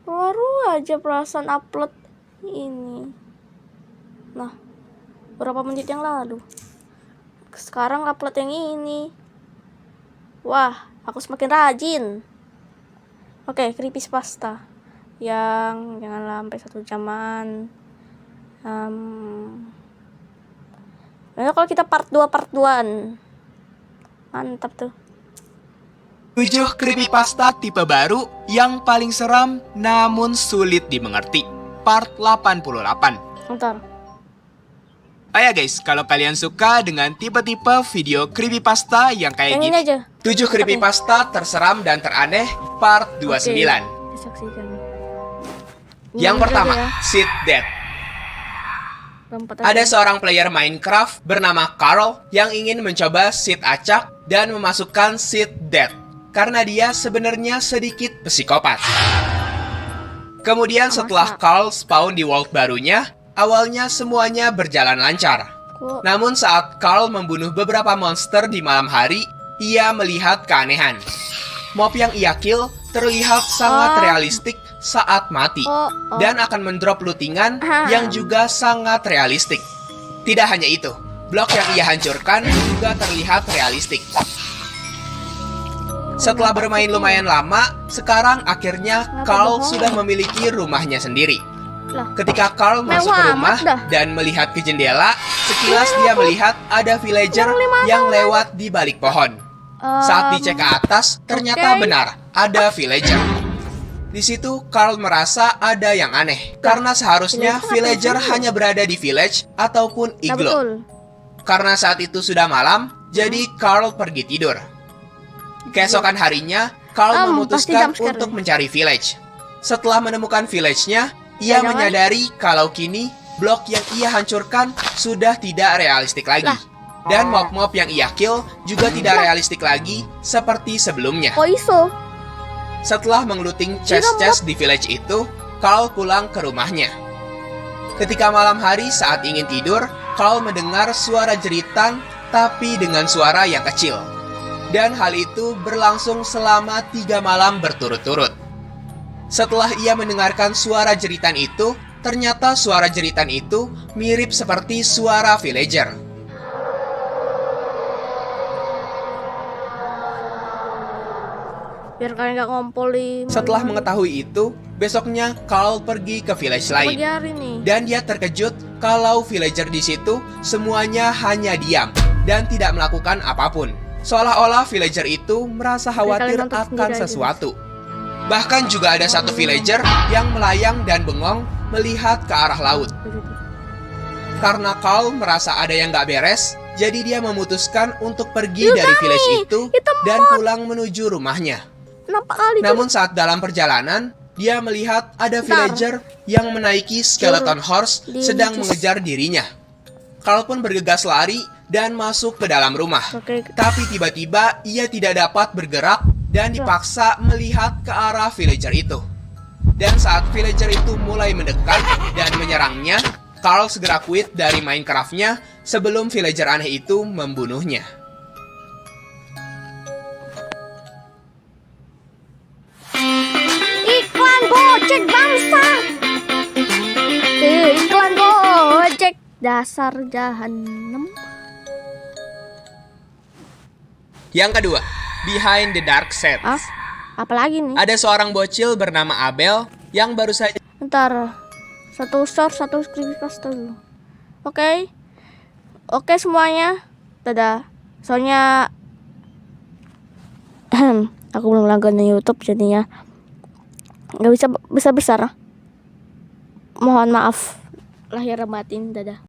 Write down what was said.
Baru aja perasaan upload ini. Nah, berapa menit yang lalu. Sekarang upload yang ini. Wah, aku semakin rajin. Oke, creepypasta yang jangan sampai 1 jaman. Nah, kalau kita part 2-an. Mantap tuh. 7 creepypasta tipe baru yang paling seram namun sulit dimengerti. Part 88. Bentar. Ayo guys, kalau kalian suka dengan tipe-tipe video creepypasta yang kayak Yang ini gini, aja. 7 creepypasta terseram dan teraneh part 29. Disaksikan. Yang pertama, ya. Seed Death. Lompat Ada aja. seorang player Minecraft bernama Carl yang ingin mencoba seed acak dan memasukkan seed death karena dia sebenarnya sedikit psikopat. Kemudian setelah Carl spawn di world barunya, awalnya semuanya berjalan lancar. Namun saat Carl membunuh beberapa monster di malam hari, ia melihat keanehan. Mob yang ia kill terlihat sangat realistik saat mati dan akan mendrop lootingan yang juga sangat realistik. Tidak hanya itu, blok yang ia hancurkan juga terlihat realistik. Setelah bermain lumayan lama, sekarang akhirnya Carl sudah memiliki rumahnya sendiri. Ketika Carl masuk ke rumah dan melihat ke jendela, sekilas dia melihat ada villager yang lewat di balik pohon. Saat dicek ke atas, ternyata benar ada villager. Di situ Carl merasa ada yang aneh, karena seharusnya villager hanya berada di village ataupun iglo. Karena saat itu sudah malam, jadi Carl pergi tidur. Keesokan harinya, Carl memutuskan untuk mencari village. Setelah menemukan village-nya, ia menyadari kalau kini blok yang ia hancurkan sudah tidak realistik lagi. Dan mob-mob yang ia kill juga tidak realistik lagi seperti sebelumnya. Setelah mengluting chest-chest di village itu, Carl pulang ke rumahnya. Ketika malam hari saat ingin tidur, Carl mendengar suara jeritan tapi dengan suara yang kecil. Dan hal itu berlangsung selama 3 malam berturut-turut. Setelah ia mendengarkan suara jeritan itu, ternyata suara jeritan itu mirip seperti suara villager. Biar kalian gak ngompol di... Setelah mengetahui itu, besoknya Carl pergi ke village lain. Dan dia terkejut kalau villager di situ semuanya hanya diam dan tidak melakukan apapun. Seolah-olah villager itu merasa khawatir akan sesuatu. Bahkan juga ada satu villager yang melayang dan bengong melihat ke arah laut. Karena Carl merasa ada yang gak beres, jadi dia memutuskan untuk pergi dari village itu dan pulang menuju rumahnya. Namun saat dalam perjalanan, dia melihat ada villager yang menaiki skeleton horse sedang mengejar dirinya. Carl pun bergegas lari dan masuk ke dalam rumah. Tapi tiba-tiba ia tidak dapat bergerak dan dipaksa melihat ke arah villager itu. Dan saat villager itu mulai mendekat dan menyerangnya, Carl segera quit dari Minecraft-nya sebelum villager aneh itu membunuhnya. Iklan Gojek bangsa. Iklan Gojek dasar jahanam. Yang kedua, Behind the Dark Sets. Apalagi nih? Ada seorang bocil bernama Abel yang baru saja... Ntar, satu source, satu creepypasta dulu. Oke semuanya. Dadah. Soalnya aku belum langganan YouTube jadinya nggak bisa besar. Mohon maaf lahir batin. Dadah.